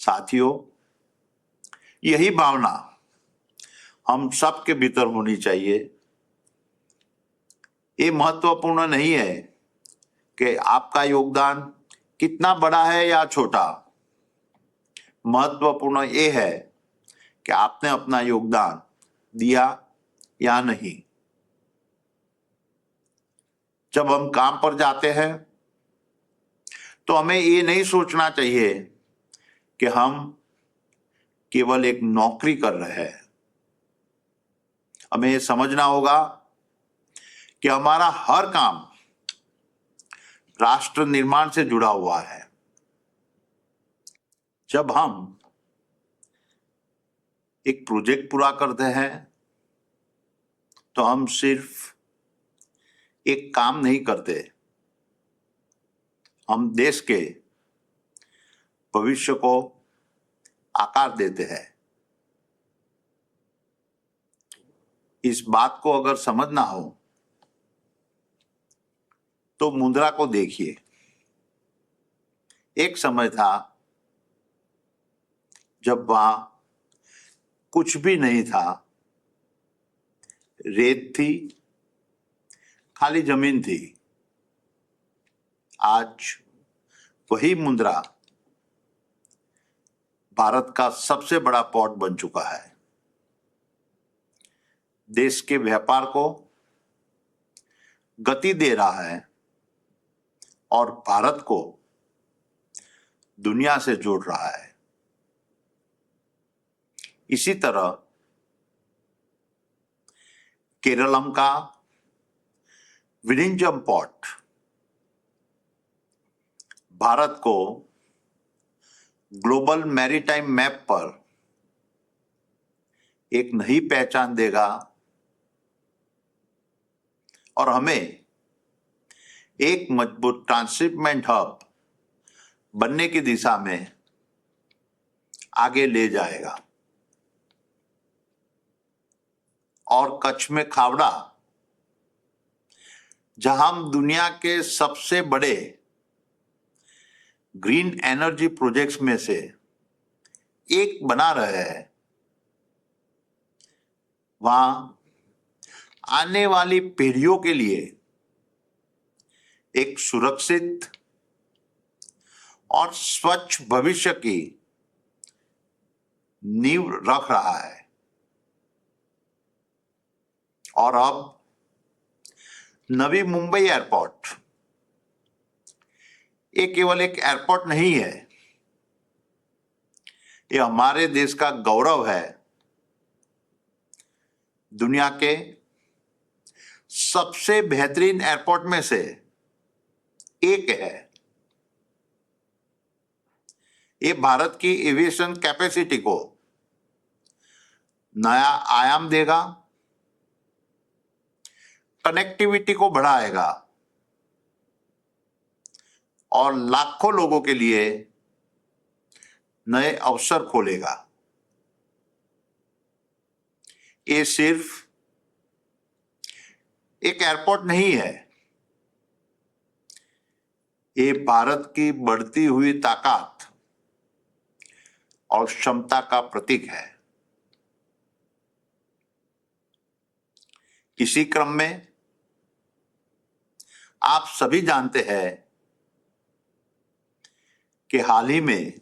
साथियों, यही भावना हम सबके भीतर होनी चाहिए। ये महत्वपूर्ण नहीं है कि आपका योगदान कितना बड़ा है या छोटा। महत्वपूर्ण ये है कि आपने अपना योगदान दिया या नहीं। जब हम काम पर जाते हैं तो हमें ये नहीं सोचना चाहिए कि हम केवल एक नौकरी कर रहे हैं। हमें ये समझना होगा कि हमारा हर काम राष्ट्र निर्माण से जुड़ा हुआ है। जब हम एक प्रोजेक्ट पूरा करते हैं तो हम सिर्फ एक काम नहीं करते, हम देश के भविष्य को आकार देते हैं। इस बात को अगर समझना हो तो मुद्रा को देखिए। एक समय था जब वहां कुछ भी नहीं था, रेत थी, खाली जमीन थी। आज वही मुद्रा भारत का सबसे बड़ा पोर्ट बन चुका है। देश के व्यापार को गति दे रहा है और भारत को दुनिया से जोड़ रहा है। इसी तरह केरलम का विरिंजम पोर्ट भारत को ग्लोबल मैरीटाइम मैप पर एक नई पहचान देगा और हमें एक मजबूत ट्रांसशिपमेंट हब बनने की दिशा में आगे ले जाएगा। और कच्छ में खावड़ा, जहां हम दुनिया के सबसे बड़े ग्रीन एनर्जी प्रोजेक्ट्स में से एक बना रहे हैं, वहां आने वाली पीढ़ियों के लिए एक सुरक्षित और स्वच्छ भविष्य की नींव रख रहा है। और अब नवी मुंबई एयरपोर्ट ये केवल एक एयरपोर्ट नहीं है, ये हमारे देश का गौरव है। दुनिया के सबसे बेहतरीन एयरपोर्ट में से एक है। ये भारत की एविएशन कैपेसिटी को नया आयाम देगा, कनेक्टिविटी को बढ़ाएगा और लाखों लोगों के लिए नए अवसर खोलेगा। ये सिर्फ एक एयरपोर्ट नहीं है, ये भारत की बढ़ती हुई ताकत और क्षमता का प्रतीक है। इसी क्रम में आप सभी जानते हैं कि हाल ही में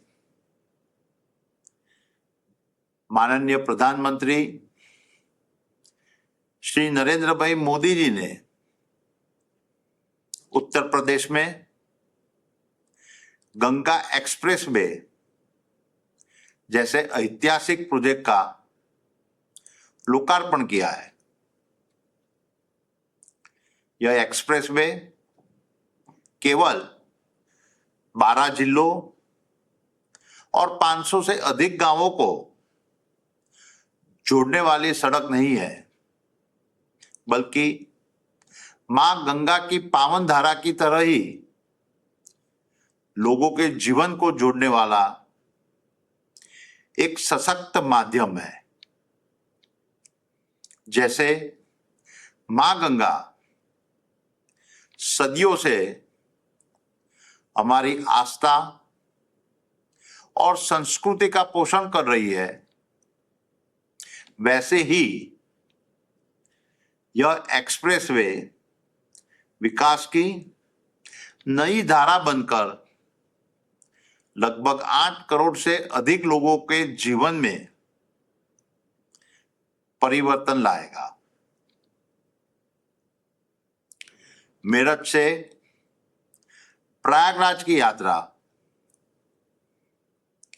माननीय प्रधानमंत्री श्री नरेंद्र भाई मोदी जी ने उत्तर प्रदेश में गंगा एक्सप्रेसवे जैसे ऐतिहासिक प्रोजेक्ट का लोकार्पण किया है। यह एक्सप्रेसवे केवल 12 जिलों और 500 से अधिक गांवों को जोड़ने वाली सड़क नहीं है, बल्कि मां गंगा की पावन धारा की तरह ही लोगों के जीवन को जोड़ने वाला एक सशक्त माध्यम है। जैसे मां गंगा सदियों से हमारी आस्था और संस्कृति का पोषण कर रही है, वैसे ही यह एक्सप्रेसवे विकास की नई धारा बनकर लगभग 8 करोड़ से अधिक लोगों के जीवन में परिवर्तन लाएगा। मेरठ से प्रयागराज की यात्रा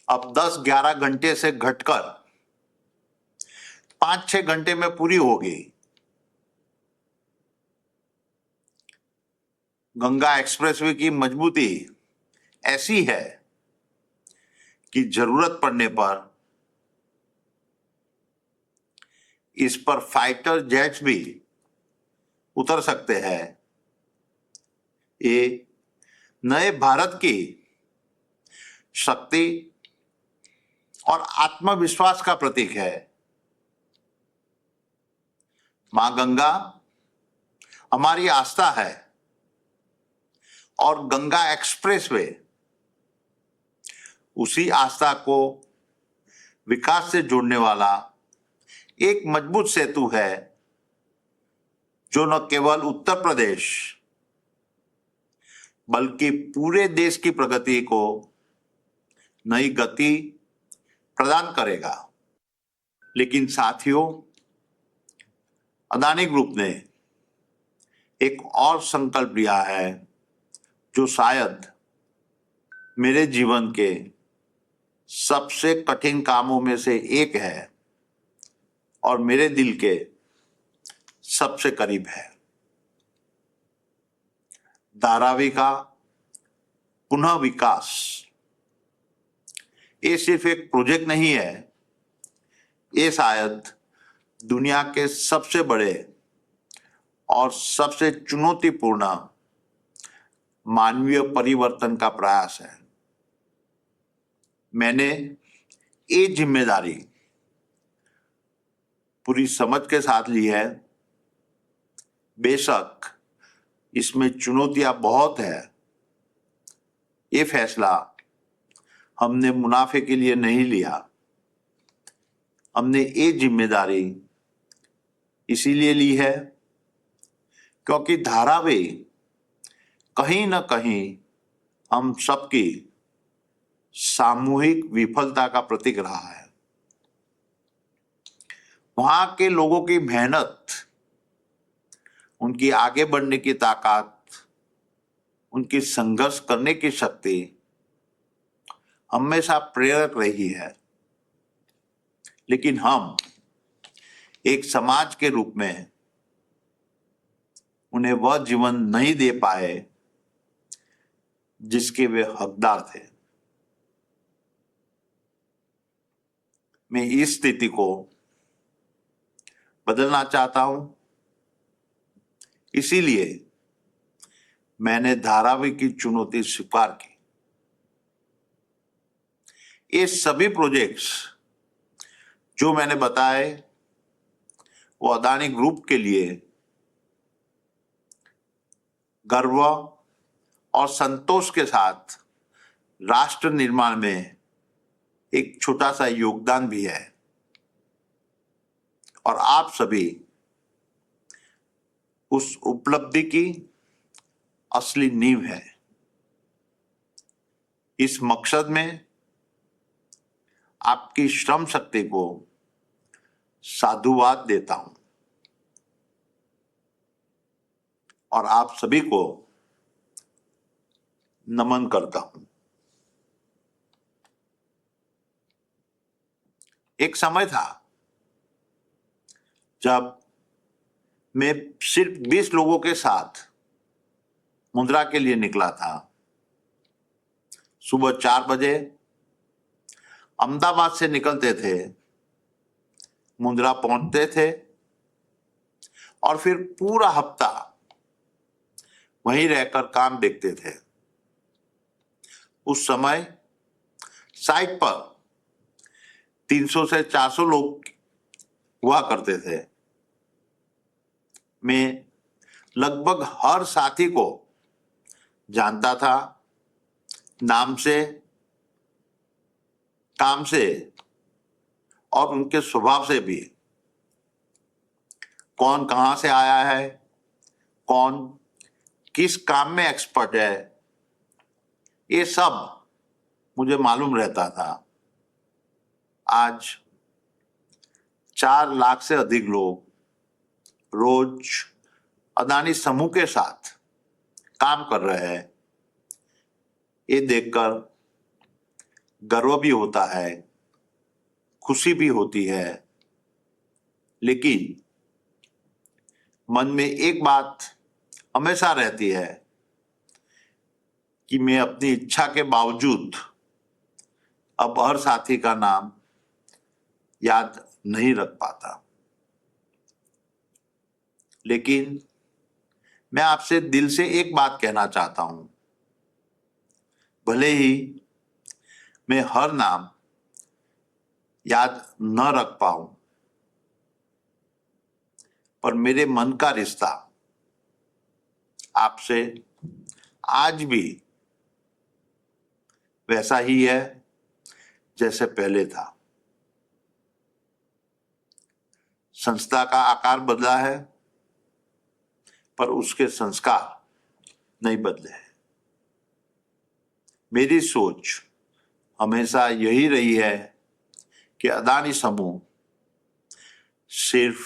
अब 10-11 घंटे से घटकर 5-6 घंटे में पूरी होगी। गंगा एक्सप्रेसवे की मजबूती ऐसी है कि जरूरत पड़ने पर इस पर फाइटर जेट्स भी उतर सकते हैं। ये नए भारत की शक्ति और आत्मविश्वास का प्रतीक है। मां गंगा हमारी आस्था है और गंगा एक्सप्रेसवे उसी आस्था को विकास से जोड़ने वाला एक मजबूत सेतु है, जो न केवल उत्तर प्रदेश बल्कि पूरे देश की प्रगति को नई गति प्रदान करेगा। लेकिन साथियों, अदानी ग्रुप ने एक और संकल्प लिया है, जो शायद मेरे जीवन के सबसे कठिन कामों में से एक है और मेरे दिल के सबसे करीब है। धारावी का पुनः विकास ये सिर्फ एक प्रोजेक्ट नहीं है, ये शायद दुनिया के सबसे बड़े और सबसे चुनौतीपूर्ण मानवीय परिवर्तन का प्रयास है। मैंने ये जिम्मेदारी पूरी समझ के साथ ली है। बेशक इसमें चुनौतियां बहुत है। ये फैसला हमने मुनाफे के लिए नहीं लिया, हमने ये जिम्मेदारी इसीलिए ली है क्योंकि धारावी कहीं ना कहीं हम सबकी सामूहिक विफलता का प्रतीक रहा है। वहां के लोगों की मेहनत, उनकी आगे बढ़ने की ताकत, उनकी संघर्ष करने की शक्ति हमेशा प्रेरक रही है। लेकिन हम एक समाज के रूप में उन्हें वह जीवन नहीं दे पाए जिसके वे हकदार थे। मैं इस स्थिति को बदलना चाहता हूं, इसीलिए मैंने धारावी की चुनौती स्वीकार की। ये सभी प्रोजेक्ट्स जो मैंने बताए वो अदानी ग्रुप के लिए गर्व और संतोष के साथ राष्ट्र निर्माण में एक छोटा सा योगदान भी है और आप सभी उस उपलब्धि की असली नींव है। इस मकसद में आपकी श्रम शक्ति को साधुवाद देता हूं और आप सभी को नमन करता हूं। एक समय था जब मैं सिर्फ 20 लोगों के साथ मुंद्रा के लिए निकला था। सुबह 4 बजे अहमदाबाद से निकलते थे, मुंद्रा पहुंचते थे और फिर पूरा हफ्ता वहीं रहकर काम देखते थे। उस समय साइट पर 300 से 400 लोग हुआ करते थे। मैं लगभग हर साथी को जानता था नाम से काम से और उनके स्वभाव से भी कौन कहां से आया है, कौन किस काम में एक्सपर्ट है, ये सब मुझे मालूम रहता था। आज 4 लाख से अधिक लोग रोज अदानी समूह के साथ काम कर रहे हैं। ये देखकर गर्व भी होता है, खुशी भी होती है, लेकिन मन में एक बात हमेशा रहती है कि मैं अपनी इच्छा के बावजूद अब हर साथी का नाम याद नहीं रख पाता। लेकिन मैं आपसे दिल से एक बात कहना चाहता हूं, भले ही मैं हर नाम याद न रख पाऊं, पर मेरे मन का रिश्ता आपसे आज भी वैसा ही है जैसे पहले था। संस्था का आकार बदला है, पर उसके संस्कार नहीं बदले हैं। मेरी सोच हमेशा यही रही है कि अदानी समूह सिर्फ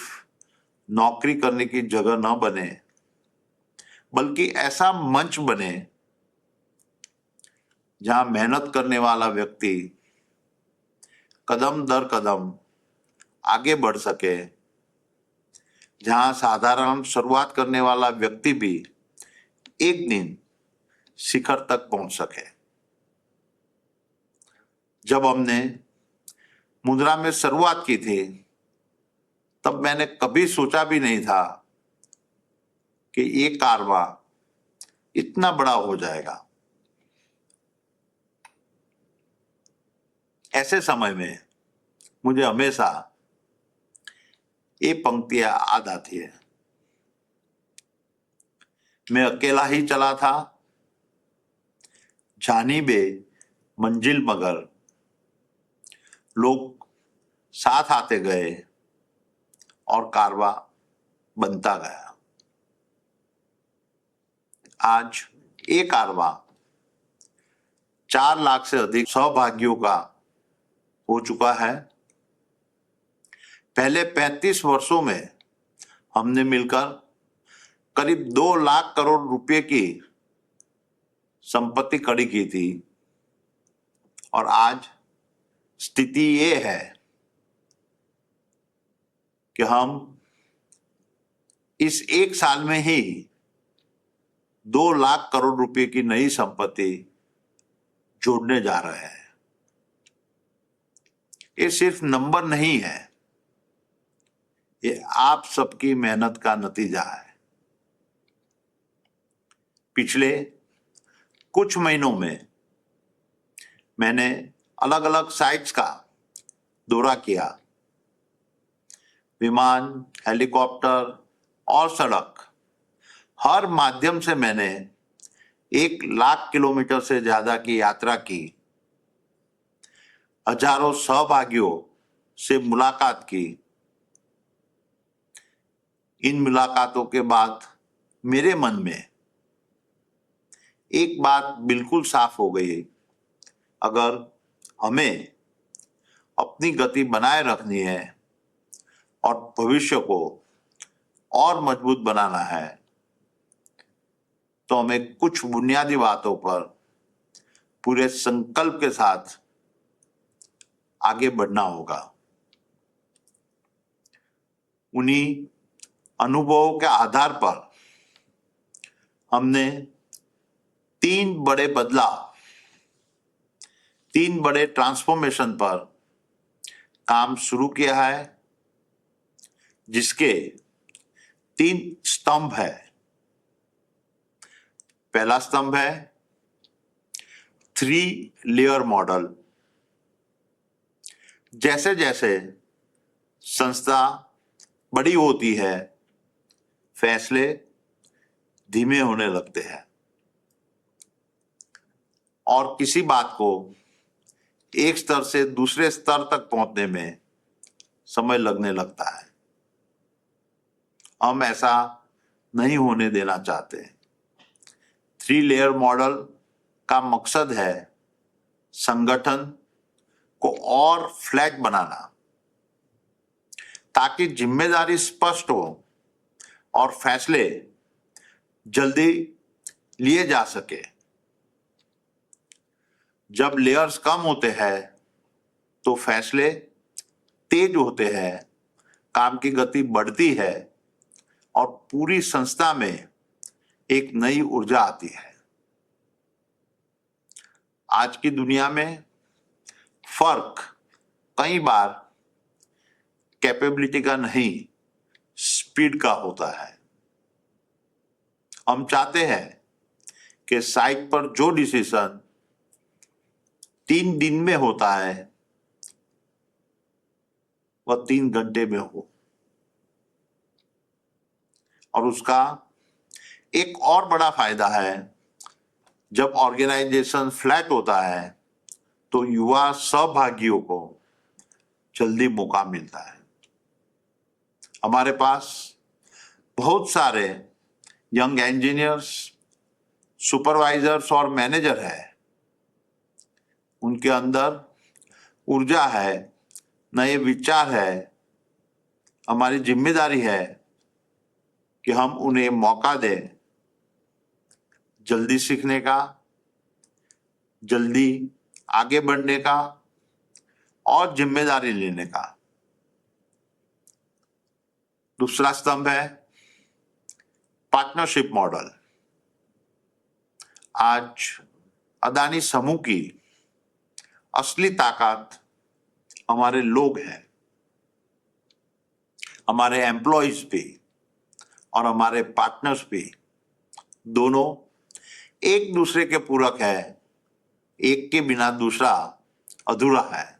नौकरी करने की जगह न बने, बल्कि ऐसा मंच बने जहां मेहनत करने वाला व्यक्ति कदम दर कदम आगे बढ़ सके, जहां साधारण शुरुआत करने वाला व्यक्ति भी एक दिन शिखर तक पहुंच सके। जब हमने मुद्रा में शुरुआत की थी, तब मैंने कभी सोचा भी नहीं था कि ये कारवां इतना बड़ा हो जाएगा। ऐसे समय में मुझे हमेशा ये पंक्तियां याद आती है। मैं अकेला ही चला था, जानी बे मंजिल मगर, लोग साथ आते गए और कारवां बनता गया। आज ये कारवां 4 लाख से अधिक सौभाग्यों का हो चुका है। पहले 35 वर्षों में हमने मिलकर करीब 2 लाख करोड़ रुपए की संपत्ति खड़ी की थी, और आज स्थिति ये है कि हम इस एक साल में ही 2 लाख करोड़ रुपए की नई संपत्ति जोड़ने जा रहे हैं। ये सिर्फ नंबर नहीं है, ये आप सबकी मेहनत का नतीजा है। पिछले कुछ महीनों में मैंने अलग अलग साइट्स का दौरा किया। विमान, हेलीकॉप्टर और सड़क, हर माध्यम से मैंने 1 लाख किलोमीटर से ज्यादा की यात्रा की। हजारों सहभागियों से मुलाकात की। इन मुलाकातों के बाद मेरे मन में एक बात बिल्कुल साफ हो गई, अगर हमें अपनी गति बनाए रखनी है और भविष्य को और मजबूत बनाना है, तो हमें कुछ बुनियादी बातों पर पूरे संकल्प के साथ आगे बढ़ना होगा। उन्हीं अनुभवों के आधार पर हमने 3 बड़े बदलाव, 3 बड़े ट्रांसफॉर्मेशन पर काम शुरू किया है, जिसके 3 स्तंभ है। पहला स्तंभ है 3 लेयर मॉडल। जैसे जैसे संस्था बड़ी होती है, फैसले धीमे होने लगते हैं और किसी बात को एक स्तर से दूसरे स्तर तक पहुंचने में समय लगने लगता है। हम ऐसा नहीं होने देना चाहते। 3 लेयर मॉडल का मकसद है संगठन को और फ्लैट बनाना, ताकि जिम्मेदारी स्पष्ट हो और फैसले जल्दी लिए जा सके। जब लेयर्स कम होते हैं तो फैसले तेज होते हैं, काम की गति बढ़ती है और पूरी संस्था में एक नई ऊर्जा आती है। आज की दुनिया में फर्क कई बार कैपेबिलिटी का नहीं, स्पीड का होता है। हम चाहते हैं कि साइट पर जो डिसीजन 3 दिन में होता है वह 3 घंटे में हो। और उसका एक और बड़ा फायदा है, जब ऑर्गेनाइजेशन फ्लैट होता है तो युवा सहभागियों को जल्दी मौका मिलता है। हमारे पास बहुत सारे यंग इंजीनियर्स, सुपरवाइजर्स और मैनेजर हैं। उनके अंदर ऊर्जा है, नए विचार है। हमारी जिम्मेदारी है कि हम उन्हें मौका दें जल्दी सीखने का, जल्दी आगे बढ़ने का और जिम्मेदारी लेने का। दूसरा स्तंभ है पार्टनरशिप मॉडल। आज अदानी समूह की असली ताकत हमारे लोग हैं, हमारे एम्प्लॉइज भी और हमारे पार्टनर्स भी। दोनों एक दूसरे के पूरक है, एक के बिना दूसरा अधूरा है।